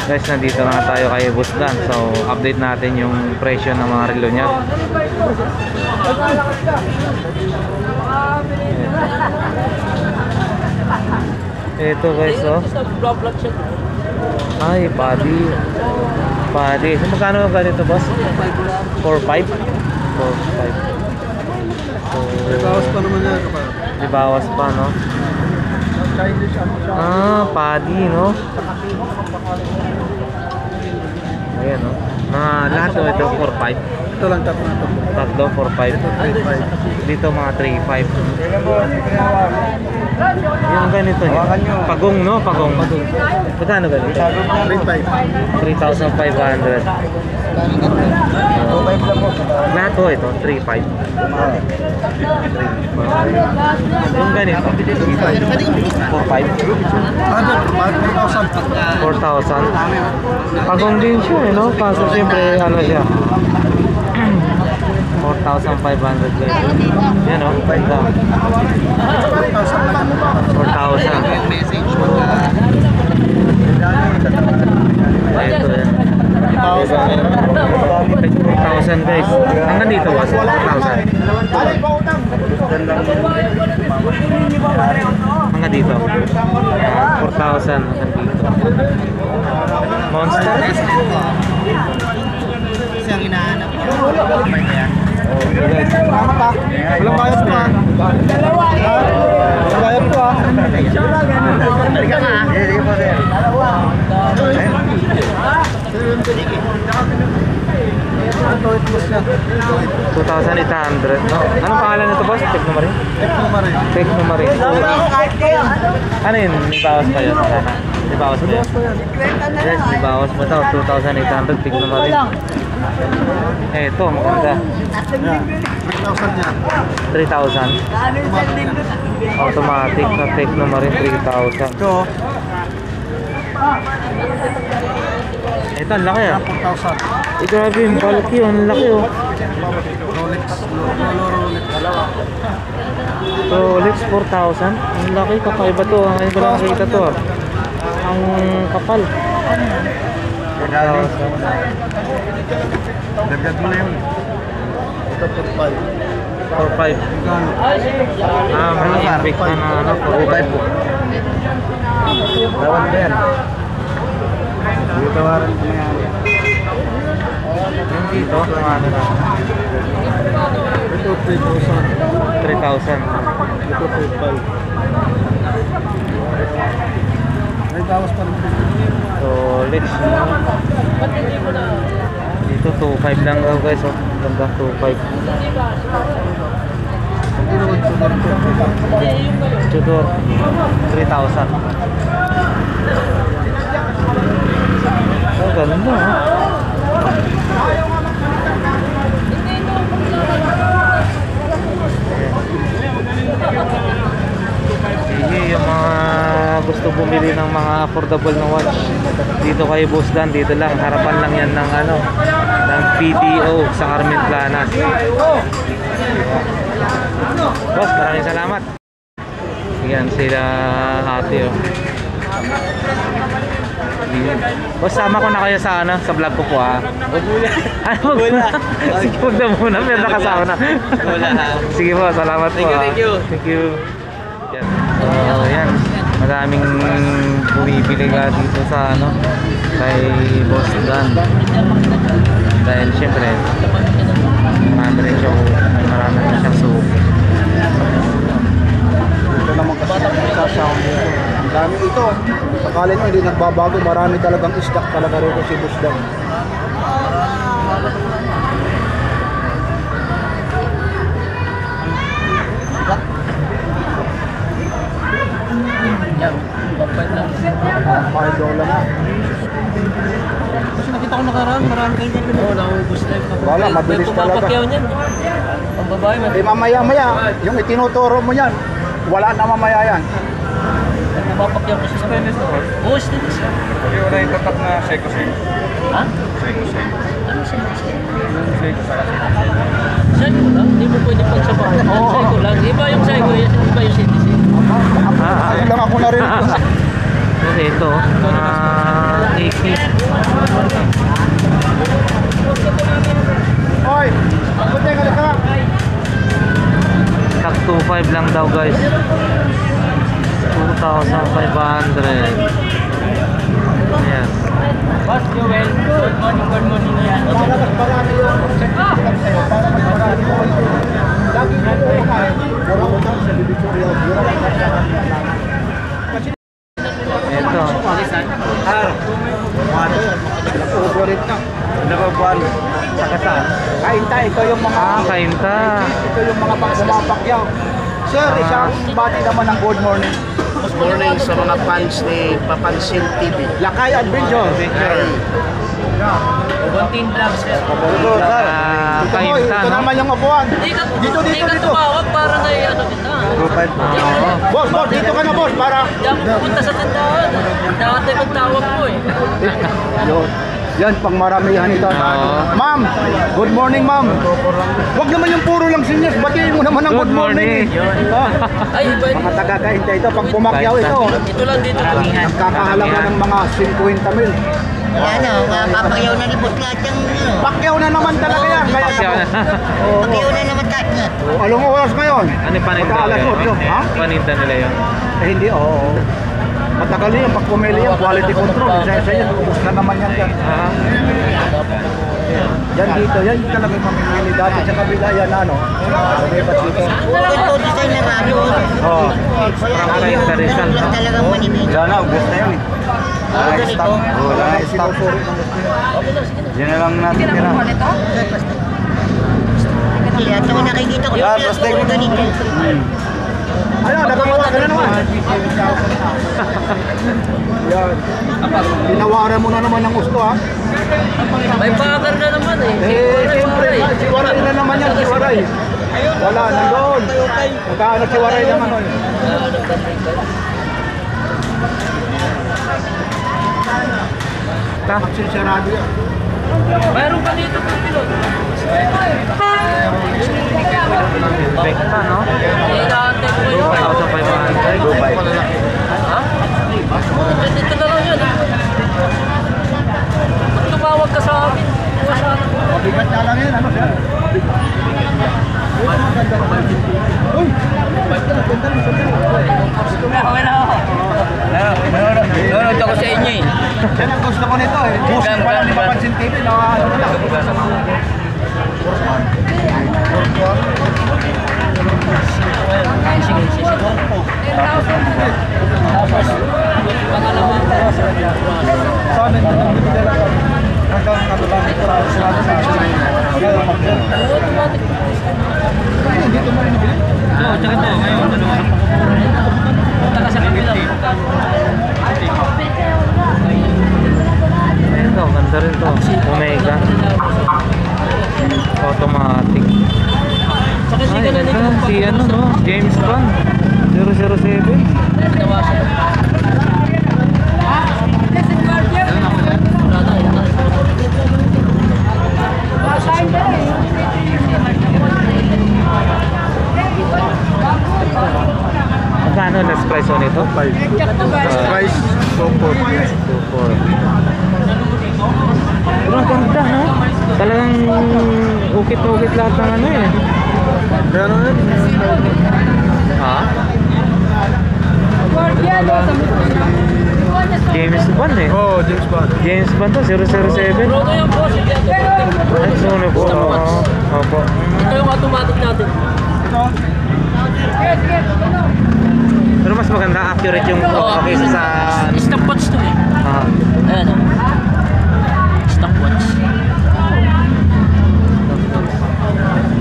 Guys, nandito na tayo kay Boss Dan. So, update natin yung presyo ng mga relo niya. Ito guys, oh. Ay, padi. Padi. So, magkano ganito, boss? 4.5? 4.5. So, Bawas pa naman yan. di bawas pa, no? Ah, padi, no? Ayan, no? Lahat no, ito 4.5. Ito lang tatlo na ito. Tatlo, 4.5. Dito mga 3.5. Yung ganito niya. Pagong, no? Pagong. Magkano ganito? 3,500. Lahat po ito, 3.5. Yung ganito, 4.5. 4,000. Pagong din siya, eh, no? Kaso siyempre, ano siya, 4,500 guys. Yan, no? Ganda. 4,000. Ito, yan. 4,000 guys. Hanggang dito was 4,000. Hanggang dito. 4,000 hanggang dito. Monster. Kasi ang hinahanap ko. Okay guys. Walang bayad pa. Walang bayad pa. Halika nga. Sige po sir. 2,800. No? Anong pangalan nito, boss? Technomarine? Technomarine. Ano yun? May bawas pa yun? Sana. May bawas pa yun? Yes, may bawas pa ito. 2,800 Technomarine. Eh, ito, maganda. 3,000 yan. 3,000. Automatic na Technomarine, 3,000. Ito, Ito, ang laki ah. 4,000. Eh, grabe yung bulky, ang laki oh. Rolex. Rolex 4,000. Ang laki, kakaiba to. Ngayon ko lang nakita to ah. Ang kapal. 4,000. Dagdag mo na yun. Ito 4,500. 4,500. May epic na ano, 4,500 po. Lawan ba yan? Hindi tawaran ko na yan. Yung dito, yung ano na. Ito 3,000. 3,000. Ito 4,500. May bawas pa rin. Rolex. Dito 2,500 lang daw guys oh. Ganda 2,500. Tudor 3,000. Oh, ganda oh. Sige, yung mga gusto bumili ng mga affordable na watch dito kay Boss Dan, dito lang, harapan lang yan ng ano, ng PDO sa Carmen Planas. Boss, maraming salamat. Yan sila ate oh. Boss, sama ko na kayo sa ano, sa vlog ko po ah. Ano, wala. Sige, huwag na muna, pero nakasama na. Wala. Sige po, salamat po. Thank you. Thank you. Yan. So, yan. Maraming bumibili ka dito sa ano, kay Boss Dan. Dahil syempre, marami rin siyang suki. Ito naman kasi sa sound. Ang dami ito. Sakali mo hindi nagbabago. Marami talagang stock talaga rito si Boss Dan. $5 na. Kasi nakita ko nakaraan, marami kayo dito. Oo, naubos na yung Wala, mabilis talaga. Papakyaw niyan. Ang babae, Eh mamaya-maya, yung itinuturo mo yan, wala na mamaya yan. napapakyaw ko siya sa Venice na horse. Oo, stainless. Hindi wala yung tatak na Seiko-Seiko. Ha? Seiko-Seiko. Ano stainless? Yung Seiko sa kasi. Psycho lang? Hindi mo pwede pagsabahan. Oo. Psycho lang. Iba yung psycho, iba yung stainless. Ayun lang ako narinig ko. Kasi ito, 80s. daw guys. 2,500. Ayan. Boss Joel, good morning yan. Para mas marami yung certificate sa'yo, para mas marami yung lagi mo kumain. Mura ko lang sa Victoria, mura ko lang sa kasi Ito. nag-overit na. Nag-overit. Saka saan? Kain tayo, ito yung mga Kainta. ito yung mga pumapakyaw. Sir, isang bati naman ng good morning. Good morning sa mga fans ni Papansin TV. Lakay Adventure. Konting vlog sir. Kainta, Ito no? naman yung upuan. Dito tumawag para na ano kita. Boss, dito ka na boss para Hindi ako pupunta sa tandaan. Dati magtawag mo eh. Yun. Yan, pang maramihan ito. Oo. Ma'am, good morning ma'am. Huwag naman yung puro lang sinyas. Batiin mo naman ng good Good morning. morning. Ay, iba. Mga taga-kainta ito, pag pumakyaw ito, Ito lang dito. nagkakahalaga ng mga 50 mil. Ano, mapapakyaw na ni Boss lahat yung ano. Pakyaw na naman talaga yan. Kaya Pakyaw na. Pakyaw na naman lahat yan. Anong oras ngayon? Ano yung paninda Magka-alas nila? 8, ha? Paninda nila yun. Eh hindi, oo. Matagal na yan, pag pumili yan, quality control. Isa yan, ubus na naman yan dyan. Yan dito, yan talaga yung mamimili dati sa kabila yan, ano. Lumipat dito. Ganito design na rado. Oo. Kainta Rizal, no? Talagang manimig. Yan na, ubus na yun eh. Ganito. Wala na sinusuri ng gusto yan. Yan na lang natin tira. Kaya ito nakikita ko. Yan, plastic. Ganito. Ayun, nagawa ka na naman. Yan. Tinawaran mo na naman ng gusto, ha? May bakar na naman eh. Eh, siyempre, si Waray na naman yan, si Waray. Wala, nandoon. Magkano si Waray naman, oy. Magsisarado yan. Mayroon pa dito kung pilot. Vecta, no? Eh, naantay ko yun. 2,500. Ha? Dito na lang yun. Pag tumawag ka sa amin, bukas sa akin. Bigat na lang yan, ano? Uy! Nanonood ako sa inyo eh. Yan ang gusto ko nito eh. Boost pa lang ni Papansin TV na ano na lang. Sige, sige. Tapos, pangalawa. Sa amin, nagbibigay lang kami. Hanggang kabilang para sa amin. Automatic. Dito mo rin nabili? Oo, tsaka ito. Ngayon, dalawa na punta ka sa kabila. Ito, ganda rin to. Omega. Automatic. Tsaka hindi Ay, ka na ganda. Si ano, no? James Bond. 007. Magkano last price on ito? 5. Price, so for 2,400. Pero ang ganda, no? Talagang ukit-ukit lahat ng ano eh. Pero yun, Ha? James Bond eh. oh, James Bond. James Bond to, 007. Proto yung boss. Ay, suno po. Opo. Ito yung automatic natin. Pero mas maganda, accurate yung kaysa sa... Stopwatch to eh. Ah. Ayan o. Stopwatch.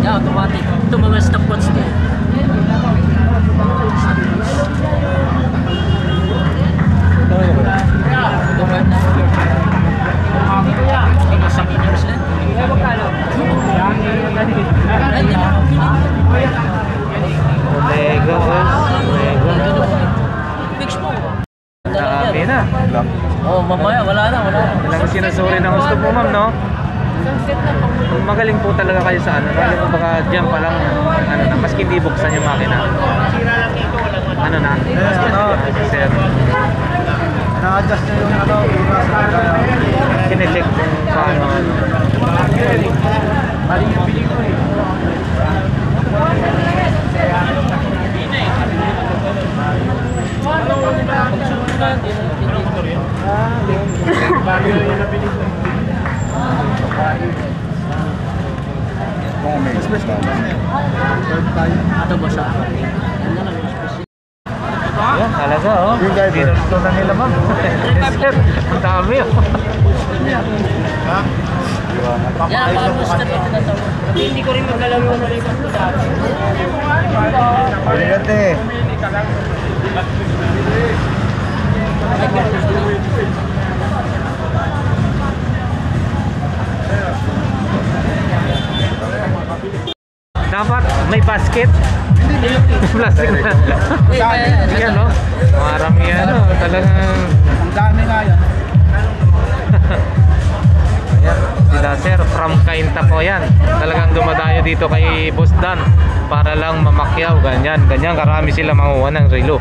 Yan, automatic. Ito mga stopwatch to eh. Ito ba na? Ito ba sa meters na? Omega, Omega. Fix mo. Dami na. Oh, mamaya, wala na. Ilang sinusuri ng gusto po, ma'am, no? Magaling po talaga kayo sa ano. Lalo po baka dyan pa lang, ano na, maski di buksan yung makina. Ano na? Sir. Na-adjust na yung ano, Kine-check kung paano. Mali yung pili ko eh. Ito ba siya? Yan, talaga oh. Yung guy, bro. Ito na nila ma'am. Sir, ang dami oh. Yan, parang gusto na tinatawag. Hindi ko rin maglalaro na rin ito dati. Maligante. Dapat may basket. Plastic na. Yan no. Marami yan no. Talagang Ang dami nga yan. Ayan, sila sir from Cainta po yan. Talagang dumadayo dito kay Boss Dan para lang mamakyaw, ganyan karami sila manguha ng relo.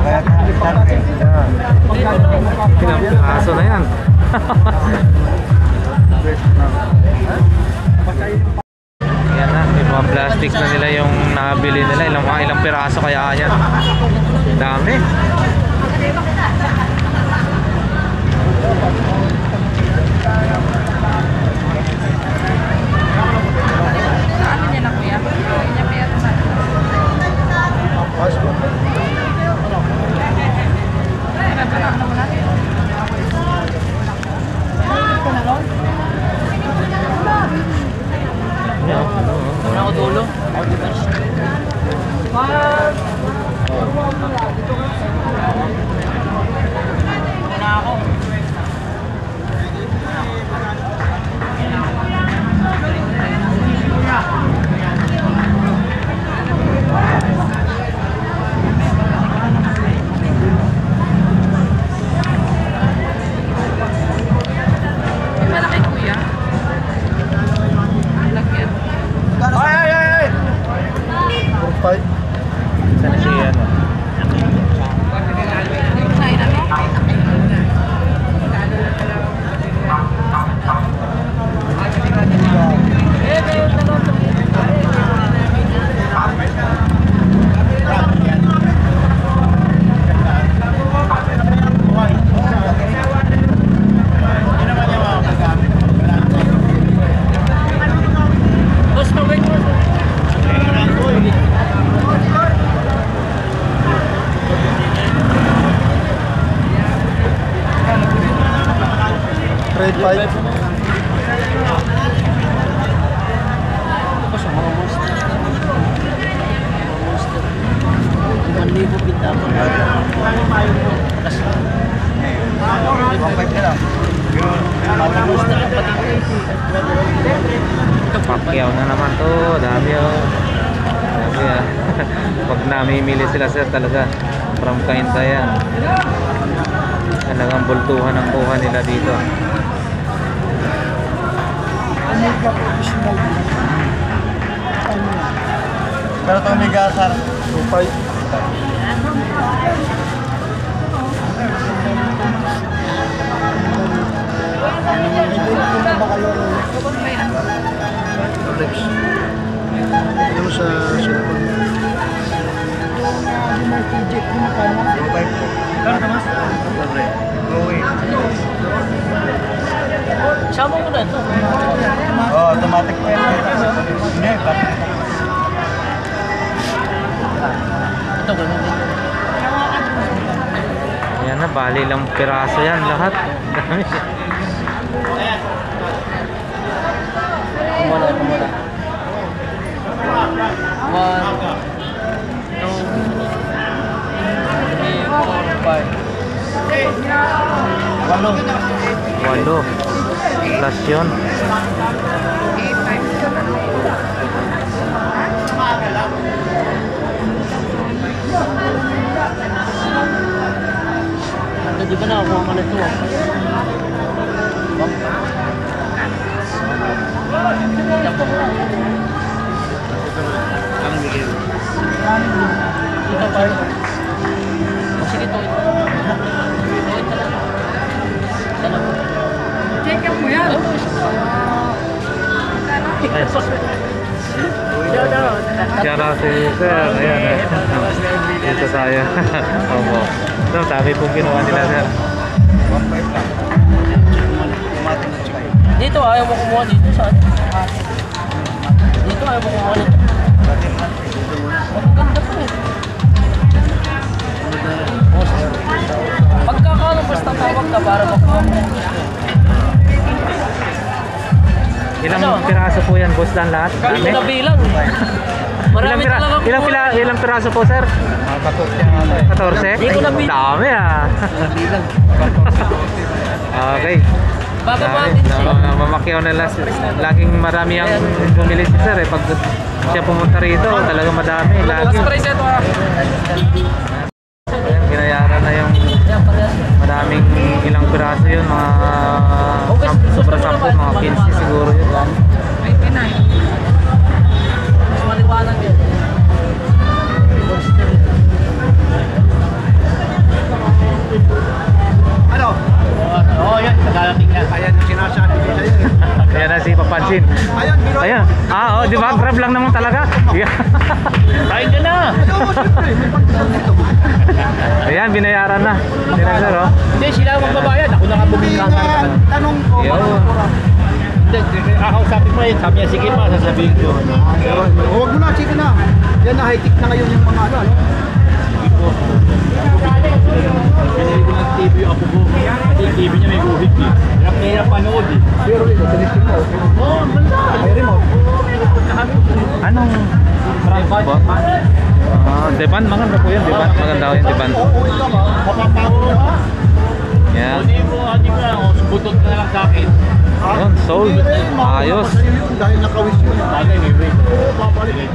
Ayan. Pinaso na yan. Ayan na, may mga plastic na nila yung nabili nila. Ilang piraso kaya yan. Dami. Una ko dulo. Una ako. Malaki kuya. Lagyan. Ay! 45. Sana siya yan. Kunain ano? Boss, mabait mo. Trade 5. Boss, mga monster. Monster. 1,000 pinta ako. Monster ang pati. Pakyaw na naman to. Dami oh. Dami ah. Pag namimili sila sir talaga from Cainta yan. Talagang bultuhan ang kuha nila dito. Pero itong may gasar. 25. Alex. Ano mo sa cellphone? Sama mo na ito. Oh, automatic pa yan. Hindi, bakit? Ito, ganun din. Yan na, bali lang piraso yan lahat. Dami. Kumala. 1, 2, 3, 4, 5. Walo. 8 plus yun. Di ba nakakuha ka na ito? Ang bigay. Ito pa. Sige ito. Check mo yan. Ay, Shout out si Sir. Ayan eh. Dito tayo. Opo. So, sabi po kinuha nila Sir. Dito ayaw mo kumuha dito sa dito ayaw mo kumuha dito. Maganda pa eh. Pagkakano basta tawag ka para makuha mo. Ilang piraso po yan, boss Dan lahat? Hindi na bilang. Marami talaga Ilang piraso po, sir? 14? Hindi ko na bilang. Dami ah. Okay. Bababatin siya. Mamakyaw na laging marami ang bumili si sir eh. Pag siya pumunta rito, talaga madami. Lagi. Ayan, binayaran na yung maraming ilang piraso yun. Mga sobra 10, mga 15 siguro yun. 29. Mas maliwanag yun. Ano? Oo, yan. Dadating na. Ayan yung sinasabi ko sa'yo. Ayan na si Papansin. Ayan, biro. Ayan. Di ba? Grab lang naman talaga. Kain ka na. Oo, siyempre. May pagkakas dito. Ayan, binayaran na. Sila sir, oh. Hindi, sila ang magbabayad. Ako na nga bumili ka. Tanong ko. Yun. Hindi, kakausapin mo yun. Sabi niya, sige pa, sasabihin ko. Huwag mo na, sige na. Yan na, high-tech na ngayon yung mga ano. Pinili ko ng TV yung apo ko. Kasi yung TV niya may guhit eh. Hirap na hirap panood eh. Pero rin, tinisip mo. Oo, banda. May remote. Anong brand po? Deban, maganda po yun, Deban. Maganda ko yung Deban. Oo, ito ba? Mapapawo ka. Yan. Hindi mo na, subutot ka na lang sa akin. Yun, sold. Ayos. Dahil nakawis yun. Bagay, may weight. Babalik.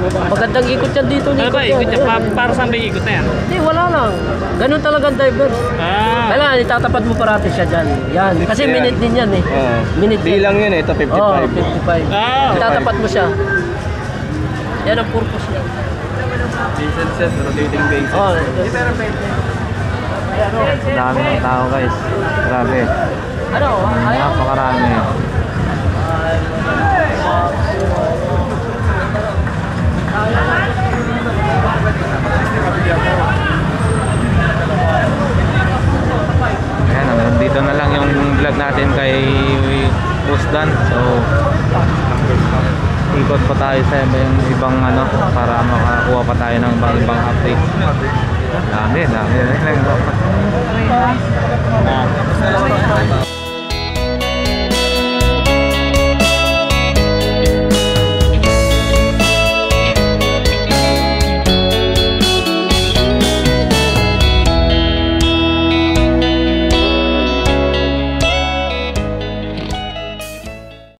Magandang ikot yan dito. Ano ba, ikot niya? Para saan ba ikot na yan? Hindi, wala lang. Ganun talaga ang divers. Kailangan, itatapat mo parati siya dyan. Yan. Kasi minute din yan eh. Minute din. Bilang yun eh, ito 55. Oo, 55. Itatapat mo siya. Yan ang purpose niya. Decent set, rotating base. Oh, Dami ng tao guys. Grabe. ano? Ayaw? Napakarami. Ayan, dito na lang yung vlog natin kay Boss Dan. So ikot pa tayo sa ibang ano para makakuha pa tayo ng ibang update. Dami.